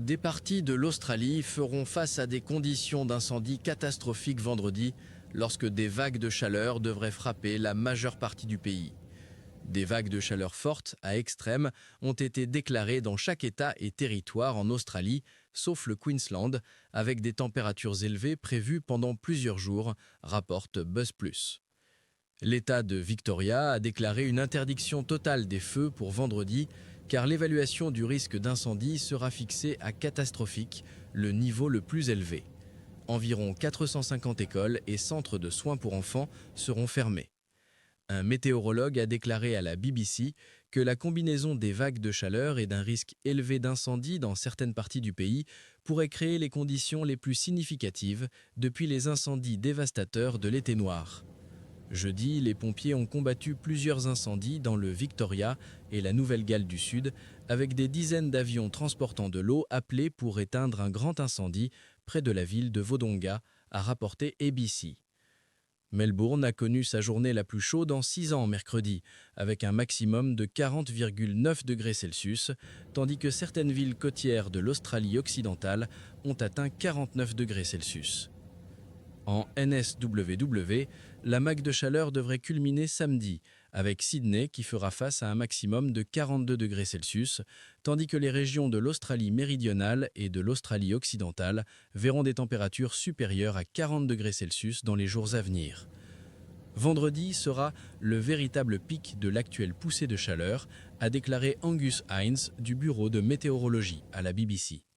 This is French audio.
Des parties de l'Australie feront face à des conditions d'incendie catastrophiques vendredi lorsque des vagues de chaleur devraient frapper la majeure partie du pays. Des vagues de chaleur fortes à extrêmes ont été déclarées dans chaque État et territoire en Australie, sauf le Queensland, avec des températures élevées prévues pendant plusieurs jours, rapporte BuzzPlus. L'État de Victoria a déclaré une interdiction totale des feux pour vendredi, car l'évaluation du risque d'incendie sera fixée à catastrophique, le niveau le plus élevé. Environ 450 écoles et centres de soins pour enfants seront fermés. Un météorologue a déclaré à la BBC que la combinaison des vagues de chaleur et d'un risque élevé d'incendie dans certaines parties du pays pourrait créer les conditions les plus significatives depuis les incendies dévastateurs de l'été noir. Jeudi, les pompiers ont combattu plusieurs incendies dans le Victoria et la Nouvelle-Galles du Sud, avec des dizaines d'avions transportant de l'eau appelés pour éteindre un grand incendie près de la ville de Wodonga, a rapporté ABC. Melbourne a connu sa journée la plus chaude en 6 ans mercredi, avec un maximum de 40,9 degrés Celsius, tandis que certaines villes côtières de l'Australie occidentale ont atteint 49 degrés Celsius. En NSWW, la vague de chaleur devrait culminer samedi, avec Sydney qui fera face à un maximum de 42 degrés Celsius, tandis que les régions de l'Australie méridionale et de l'Australie occidentale verront des températures supérieures à 40 degrés Celsius dans les jours à venir. Vendredi sera le véritable pic de l'actuelle poussée de chaleur, a déclaré Angus Hines du Bureau de météorologie à la BBC.